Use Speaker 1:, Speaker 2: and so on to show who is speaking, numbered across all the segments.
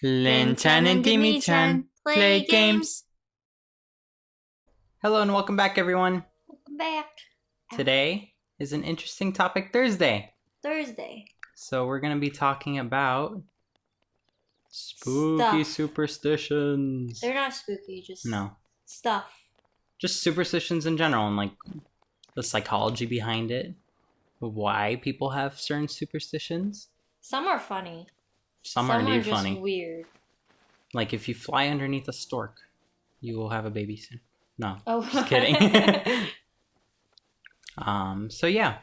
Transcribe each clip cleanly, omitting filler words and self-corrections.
Speaker 1: Linh-chan and Dimi-chan play games. Hello and welcome back, everyone.
Speaker 2: Welcome back.
Speaker 1: Today is an interesting topic Thursday.
Speaker 2: Thursday.
Speaker 1: So we're going to be talking about spooky superstitions.
Speaker 2: They're not spooky, just stuff.
Speaker 1: Just superstitions in general and like the psychology behind it. Why people have certain superstitions.
Speaker 2: Some are funny.
Speaker 1: Some are indeed funny.
Speaker 2: Just weird.
Speaker 1: Like if you fly underneath a stork, you will have a baby soon. No,
Speaker 2: just
Speaker 1: kidding. So yeah,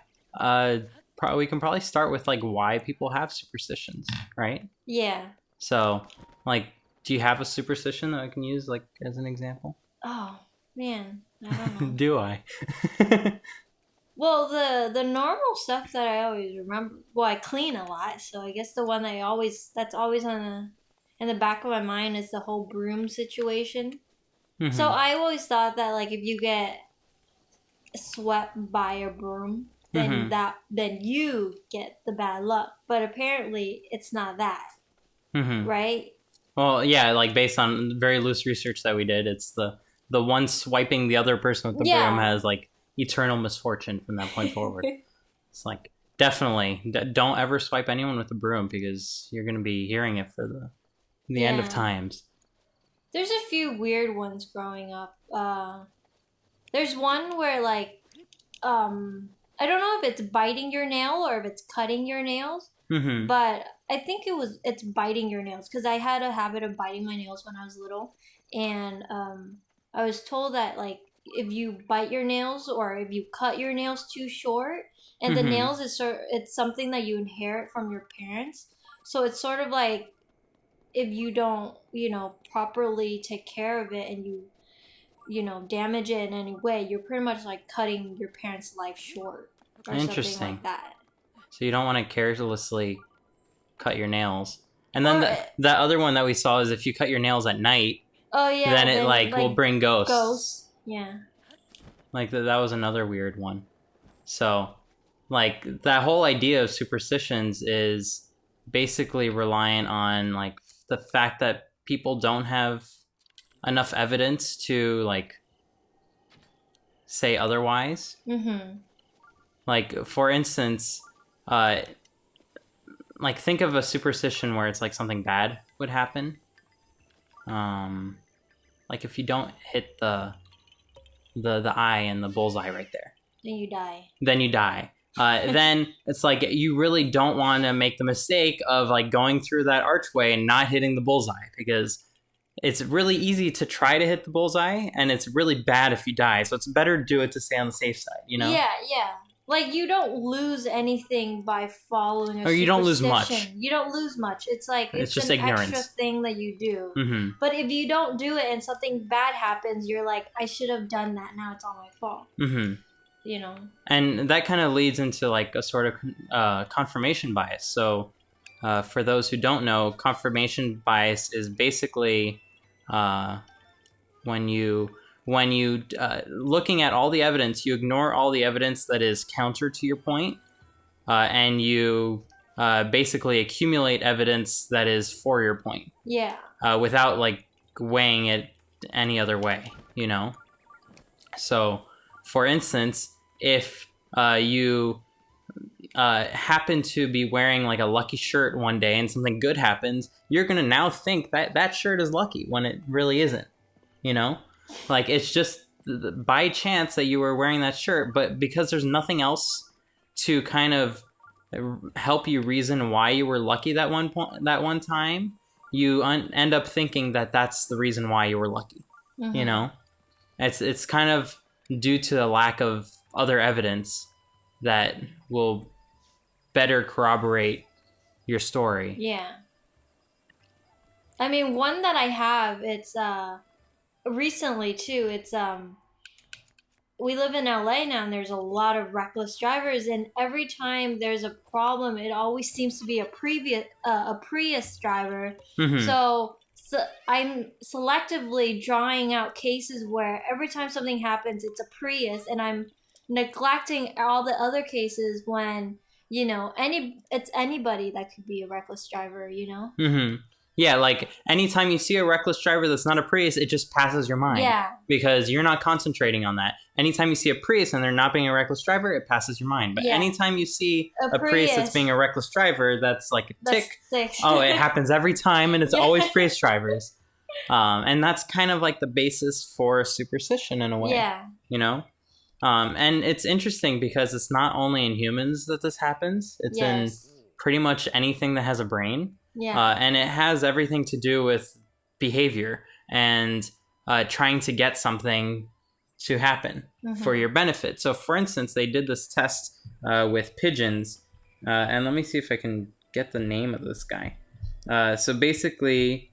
Speaker 1: we can probably start with like why people have superstitions, right?
Speaker 2: Yeah.
Speaker 1: So, like, do you have a superstition that I can use like as an example?
Speaker 2: Oh man, I don't know.
Speaker 1: Do I?
Speaker 2: Well, the normal stuff that I always remember. Well, I clean a lot, so I guess the one that's always in the back of my mind is the whole broom situation. Mm-hmm. So I always thought that like if you get swept by a broom, then then you get the bad luck. But apparently, it's not that, right?
Speaker 1: Well, yeah, like based on very loose research that we did, it's the one swiping the other person with the broom has like eternal misfortune from that point forward. It's like definitely don't ever swipe anyone with a broom because you're going to be hearing it for the end of times.
Speaker 2: There's a few weird ones growing up. There's one where like I don't know if it's biting your nail or if it's cutting your nails, but I think it's biting your nails because I had a habit of biting my nails when I was little, and I was told that like if you bite your nails or if you cut your nails too short, and the nails it's something that you inherit from your parents, so it's sort of like if you don't properly take care of it and you damage it in any way, you're pretty much like cutting your parents' life short or something like that.
Speaker 1: So you don't want to carelessly cut your nails. And then that other one that we saw is if you cut your nails at night, then it will bring ghosts.
Speaker 2: Ghosts, yeah.
Speaker 1: Like that was another weird one. So like that whole idea of superstitions is basically reliant on like the fact that people don't have enough evidence to like say otherwise. Like for instance, like think of a superstition where it's like something bad would happen. Like if you don't hit the eye and the bullseye right there, then you die. Then it's like you really don't want to make the mistake of like going through that archway and not hitting the bullseye because it's really easy to try to hit the bullseye and it's really bad if you die. So it's better to do it to stay on the safe side,
Speaker 2: Yeah, yeah. Like you don't lose anything by following a
Speaker 1: or you don't lose much.
Speaker 2: You don't lose much. It's like it's
Speaker 1: just
Speaker 2: an
Speaker 1: ignorance.
Speaker 2: Extra thing that you do. But if you don't do it and something bad happens, you're like, I should have done that. Now it's all my fault. And
Speaker 1: that kind of leads into like a sort of confirmation bias. So for those who don't know, confirmation bias is basically when you looking at all the evidence, you ignore all the evidence that is counter to your point, and you basically accumulate evidence that is for your point.
Speaker 2: Yeah.
Speaker 1: Without like weighing it any other way, So, for instance, if you happen to be wearing like a lucky shirt one day and something good happens, you're gonna now think that shirt is lucky when it really isn't. Like it's just by chance that you were wearing that shirt, but because there's nothing else to kind of help you reason why you were lucky that one time, you end up thinking that that's the reason why you were lucky. It's kind of due to the lack of other evidence that will better corroborate your story.
Speaker 2: Yeah. I mean, one that I have, it's recently too, it's we live in LA now and there's a lot of reckless drivers, and every time there's a problem it always seems to be a Prius driver. So I'm selectively drawing out cases where every time something happens it's a Prius, and I'm neglecting all the other cases when it's anybody that could be a reckless driver.
Speaker 1: Yeah, like anytime you see a reckless driver that's not a Prius, it just passes your mind.
Speaker 2: Yeah.
Speaker 1: Because you're not concentrating on that. Anytime you see a Prius and they're not being a reckless driver, it passes your mind. But anytime you see a Prius that's being a reckless driver, that's like a tick. Oh, it happens every time, and it's always Prius drivers. And that's kind of like the basis for superstition in a way.
Speaker 2: Yeah.
Speaker 1: You know? And it's interesting because it's not only in humans that this happens. It's in pretty much anything that has a brain.
Speaker 2: Yeah.
Speaker 1: And it has everything to do with behavior and trying to get something to happen for your benefit. So, for instance, they did this test with pigeons. And let me see if I can get the name of this guy. So basically,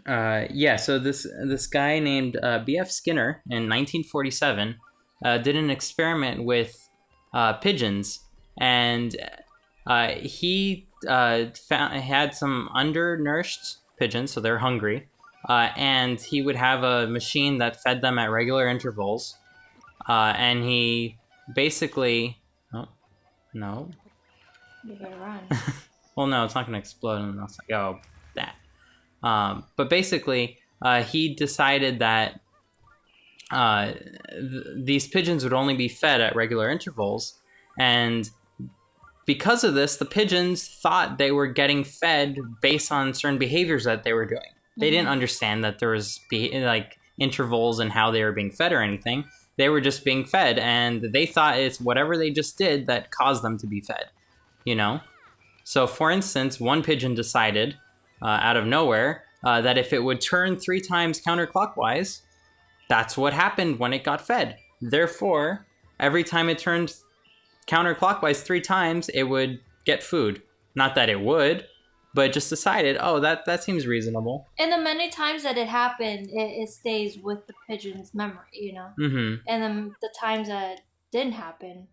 Speaker 1: so this guy named B.F. Skinner in 1947 did an experiment with pigeons. And he had some undernourished pigeons, so they're hungry, and he would have a machine that fed them at regular intervals, and he basically you
Speaker 2: better run.
Speaker 1: well, no, it's not going to explode, and I was like, that. But basically, he decided that these pigeons would only be fed at regular intervals, and because of this, the pigeons thought they were getting fed based on certain behaviors that they were doing. They didn't understand that there was intervals in how they were being fed or anything. They were just being fed, and they thought it's whatever they just did that caused them to be fed, you know? So, for instance, one pigeon decided, out of nowhere, that if it would turn 3 times counterclockwise, that's what happened when it got fed. Therefore, every time it turned counterclockwise 3 times, it would get food. Not that it would, but just decided, that seems reasonable.
Speaker 2: And the many times that it happened, it stays with the pigeon's memory, you know?
Speaker 1: Mm-hmm.
Speaker 2: And then the times that it didn't happen,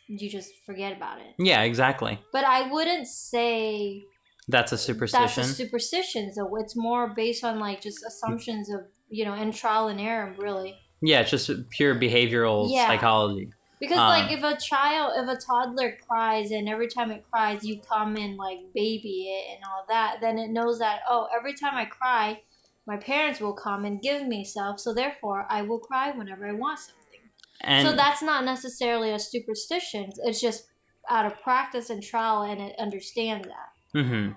Speaker 2: you just forget about it.
Speaker 1: Yeah, exactly.
Speaker 2: But I wouldn't say
Speaker 1: that's a superstition.
Speaker 2: That's a superstition. So it's more based on like just assumptions of, and trial and error, really. Yeah,
Speaker 1: it's just pure behavioral psychology.
Speaker 2: Because like if a toddler cries and every time it cries you come and like baby it and all that, then it knows that, every time I cry, my parents will come and give me stuff, so therefore I will cry whenever I want something. And so that's not necessarily a superstition. It's just out of practice and trial, and it understands that.
Speaker 1: Mm-hmm.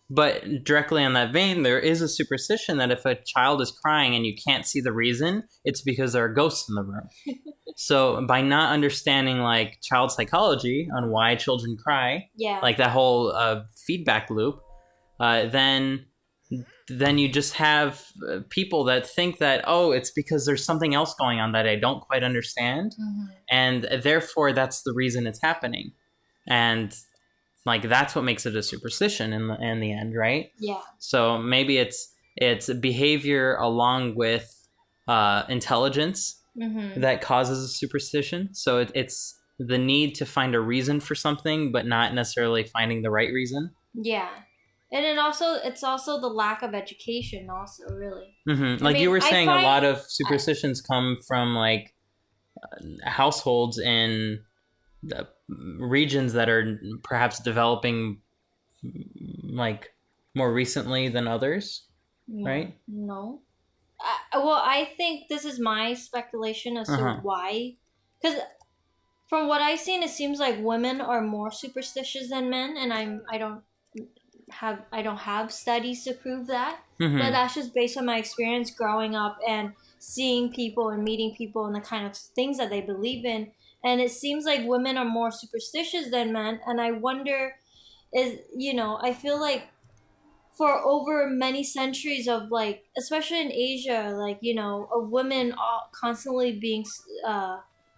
Speaker 1: But directly on that vein, there is a superstition that if a child is crying and you can't see the reason, it's because there are ghosts in the room. So by not understanding like child psychology on why children cry, like that whole feedback loop, then you just have people that think that, it's because there's something else going on that I don't quite understand. Mm-hmm. And therefore that's the reason it's happening. And like that's what makes it a superstition in the end, right?
Speaker 2: Yeah.
Speaker 1: So maybe it's behavior along with intelligence that causes a superstition. So it's the need to find a reason for something, but not necessarily finding the right reason.
Speaker 2: Yeah, and it's also the lack of education, also, really.
Speaker 1: Mm-hmm. Like you were saying, a lot of superstitions come from like households in the regions that are perhaps developing like more recently than others, right?
Speaker 2: No. I think this is my speculation as to why. Because from what I've seen, it seems like women are more superstitious than men, and I don't have studies to prove that. Mm-hmm. But that's just based on my experience growing up and seeing people and meeting people and the kind of things that they believe in. And it seems like women are more superstitious than men. And I wonder, I feel like for over many centuries of like, especially in Asia, like, of women constantly being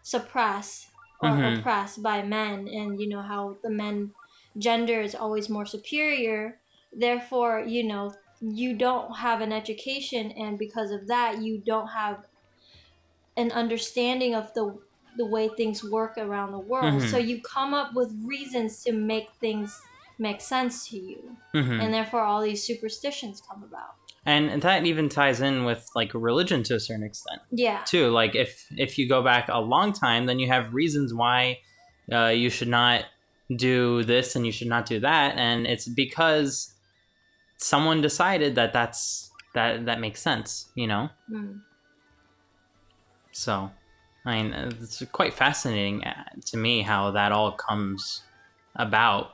Speaker 2: suppressed or oppressed by men. And, how the men gender is always more superior. Therefore, you don't have an education. And because of that, you don't have an understanding of the way things work around the world. So you come up with reasons to make things make sense to you. And therefore all these superstitions come about.
Speaker 1: And that even ties in with like religion to a certain extent.
Speaker 2: Yeah.
Speaker 1: Too. Like if you go back a long time, then you have reasons why you should not do this and you should not do that. And it's because someone decided that makes sense, you know? So, I mean, it's quite fascinating to me how that all comes about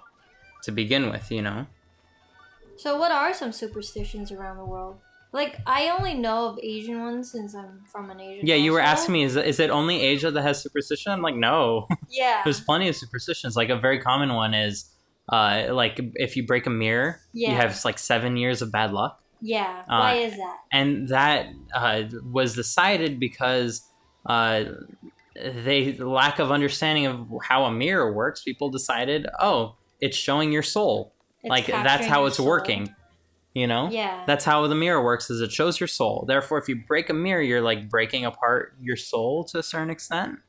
Speaker 1: to begin with, you know?
Speaker 2: So what are some superstitions around the world? Like, I only know of Asian ones since I'm from an Asian
Speaker 1: Yeah, you were
Speaker 2: household.
Speaker 1: asking me, is it only Asia that has superstition? I'm like, no.
Speaker 2: Yeah.
Speaker 1: There's plenty of superstitions. Like, a very common one is, like, if you break a mirror, you have, like, 7 years of bad luck.
Speaker 2: Yeah. Why is that?
Speaker 1: And that was decided because lack of understanding of how a mirror works. People decided, oh, it's showing your soul.
Speaker 2: It's
Speaker 1: like, that's how it's working. You know?
Speaker 2: Yeah.
Speaker 1: That's how the mirror works, is it shows your soul. Therefore, if you break a mirror, you're like breaking apart your soul to a certain extent.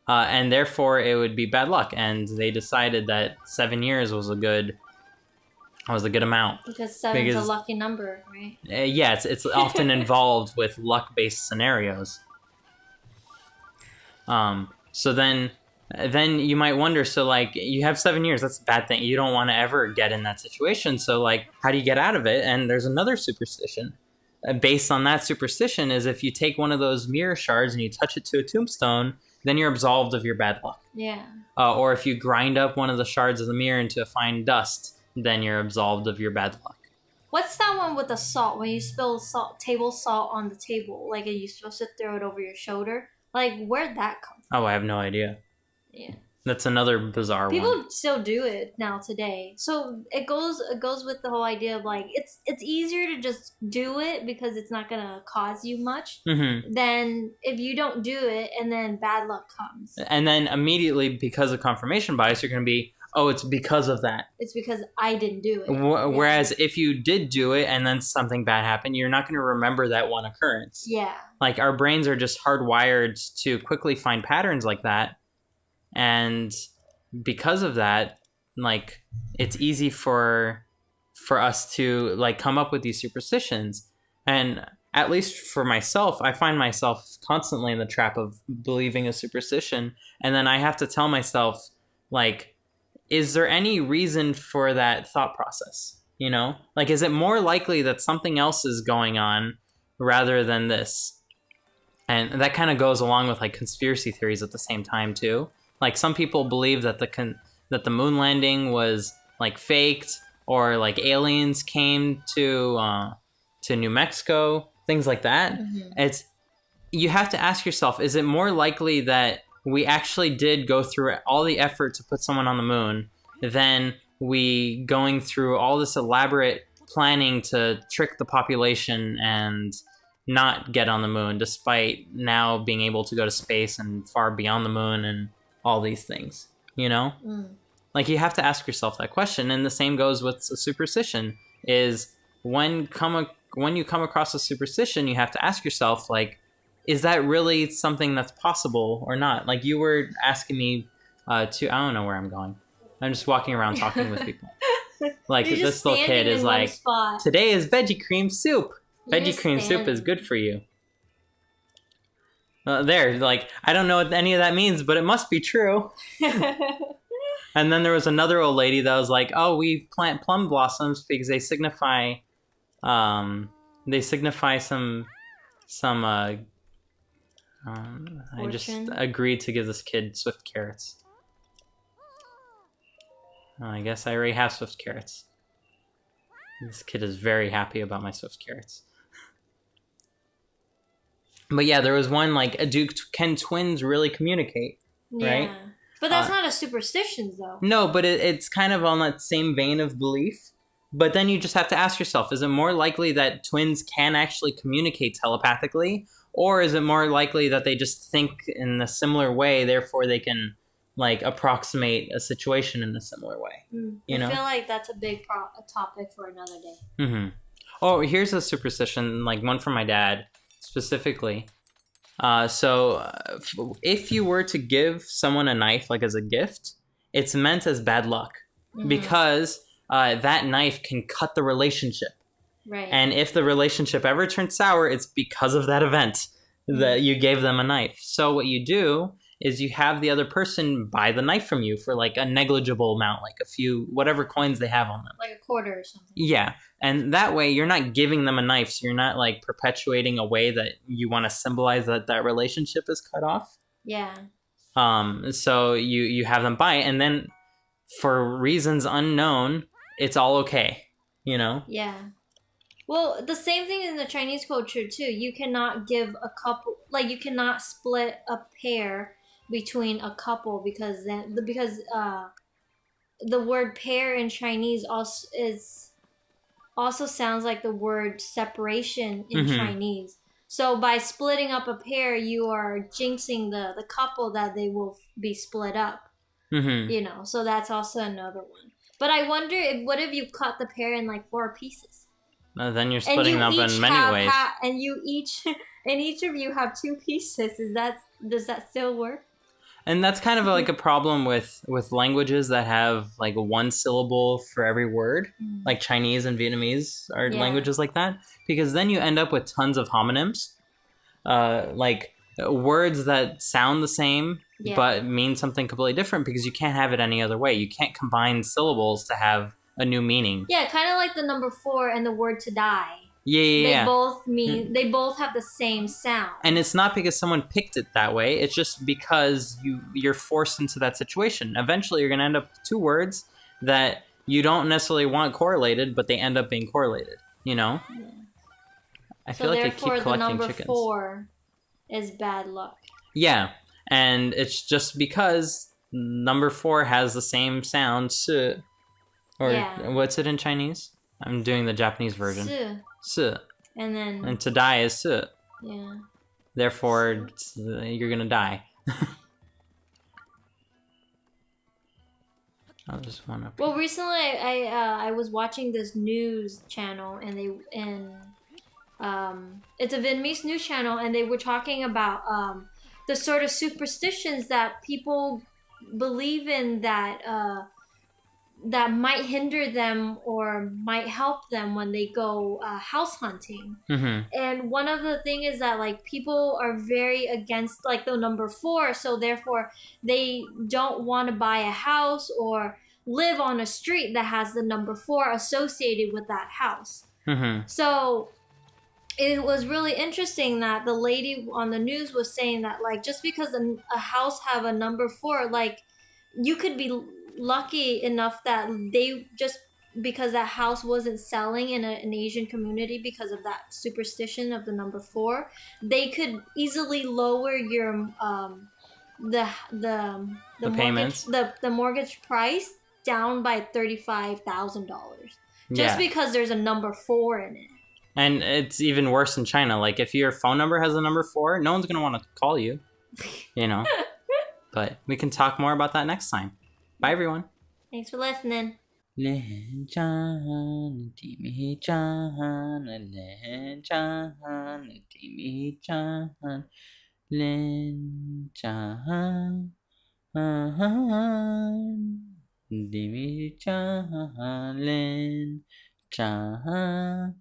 Speaker 1: And therefore, it would be bad luck. And they decided that 7 years was a good amount.
Speaker 2: Because 7's a lucky number, right?
Speaker 1: Yeah, it's often involved with luck-based scenarios. So then you might wonder, so like, you have 7 years, that's a bad thing. You don't want to ever get in that situation. So like, how do you get out of it? And there's another superstition. Based on that superstition is if you take one of those mirror shards and you touch it to a tombstone, then you're absolved of your bad luck.
Speaker 2: Yeah.
Speaker 1: Or if you grind up one of the shards of the mirror into a fine dust, then you're absolved of your bad luck.
Speaker 2: What's that one with the salt? When you spill table salt on the table, like, are you supposed to throw it over your shoulder? Like, where'd that come from?
Speaker 1: Oh, I have no idea.
Speaker 2: Yeah.
Speaker 1: That's another bizarre one.
Speaker 2: People still do it now today. So it goes with the whole idea of like, it's easier to just do it because it's not gonna cause you much than if you don't do it and then bad luck comes.
Speaker 1: And then immediately, because of confirmation bias, you're gonna be, oh, it's because of that.
Speaker 2: It's because I didn't do it.
Speaker 1: Whereas if you did do it and then something bad happened, you're not gonna remember that one occurrence.
Speaker 2: Yeah.
Speaker 1: Like, our brains are just hardwired to quickly find patterns like that. And because of that, like, it's easy for us to like come up with these superstitions. And at least for myself, I find myself constantly in the trap of believing a superstition. And then I have to tell myself, like, is there any reason for that thought process? You know, like, is it more likely that something else is going on rather than this? And that kind of goes along with like conspiracy theories at the same time too. Like, some people believe that the moon landing was like faked, or like aliens came to New Mexico, things like that. You have to ask yourself, is it more likely that we actually did go through all the effort to put someone on the moon than we going through all this elaborate planning to trick the population and not get on the moon, despite now being able to go to space and far beyond the moon and all these things, you know? Like, you have to ask yourself that question. And the same goes with a superstition, is when you come across a superstition, you have to ask yourself, like, is that really something that's possible or not? Like, you were asking me I don't know where I'm going. I'm just walking around talking with people. Like, this little kid is like, today is veggie cream soup. Veggie cream soup is good for you. Like, I don't know what any of that means, but it must be true. And then there was another old lady that was like, oh, we plant plum blossoms because they signify some I just agreed to give this kid swift carrots. I guess I already have swift carrots. This kid is very happy about my swift carrots. But yeah, there was one like, can twins really communicate? Right?
Speaker 2: Yeah. But that's not a superstition, though.
Speaker 1: No, but it's kind of on that same vein of belief. But then you just have to ask yourself, is it more likely that twins can actually communicate telepathically? Or is it more likely that they just think in a similar way, therefore they can like approximate a situation in a similar way? You know?
Speaker 2: I feel like that's a big topic for another day.
Speaker 1: Oh, here's a superstition, like one from my dad specifically. So if you were to give someone a knife like as a gift, it's meant as bad luck because that knife can cut the relationship.
Speaker 2: Right.
Speaker 1: And if the relationship ever turns sour, it's because of that event that you gave them a knife. So what you do is you have the other person buy the knife from you for like a negligible amount, like a few, whatever coins they have on them.
Speaker 2: Like a quarter or something.
Speaker 1: Yeah. And that way you're not giving them a knife. So you're not like perpetuating a way that you want to symbolize that that relationship is cut off.
Speaker 2: Yeah.
Speaker 1: So you have them buy it, and then for reasons unknown, it's all okay, you know?
Speaker 2: Yeah. Well, the same thing in the Chinese culture too. You cannot give a couple, like you cannot split a pair between a couple because the word pair in Chinese also sounds like the word separation in Chinese. So by splitting up a pair, you are jinxing the couple that they will be split up. You know, so that's also another one. But I wonder what if you cut the pair in like 4 pieces?
Speaker 1: Then you're splitting them up in many ways.
Speaker 2: And each of you have 2 pieces. Does that still work?
Speaker 1: And that's kind of like a problem with languages that have like one syllable for every word, like Chinese and Vietnamese are languages like that, because then you end up with tons of homonyms, like words that sound the same but mean something completely different, because you can't have it any other way. You can't combine syllables to have a new meaning.
Speaker 2: Yeah, kind of like the number 4 and the word to die.
Speaker 1: Yeah.
Speaker 2: They both have the same sound.
Speaker 1: And it's not because someone picked it that way. It's just because you're forced into that situation. Eventually, you're going to end up with 2 words that you don't necessarily want correlated, but they end up being correlated, you know? Yeah. I feel like I keep collecting
Speaker 2: the number
Speaker 1: chickens.
Speaker 2: 4 is bad luck.
Speaker 1: Yeah, and it's just because number 4 has the same sound, su. Or what's it in Chinese? I'm doing the Japanese version. Su. And to die is su.
Speaker 2: Yeah.
Speaker 1: Therefore, you're gonna die. I'll just want to.
Speaker 2: Well, recently I was watching this news channel, and it's a Vietnamese news channel, and they were talking about the sort of superstitions that people believe in that might hinder them or might help them when they go house hunting. And one of the things is that like people are very against like the number 4, so therefore they don't want to buy a house or live on a street that has the number 4 associated with that house. So it was really interesting that the lady on the news was saying that like just because a house have a number 4, like you could be lucky enough that they just because that house wasn't selling in an Asian community because of that superstition of the number 4, they could easily lower your the
Speaker 1: payments,
Speaker 2: the mortgage price down by $35,000 just because there's a number 4 in it.
Speaker 1: And it's even worse in China. Like if your phone number has a number 4, no one's gonna want to call you, you know. But we can talk more about that next time. Bye, everyone.
Speaker 2: Thanks for listening.
Speaker 1: Linh-chan, Dimi-chan, Linh-chan, Dimi-chan, Linh-chan, Dimi-chan, Linh-chan.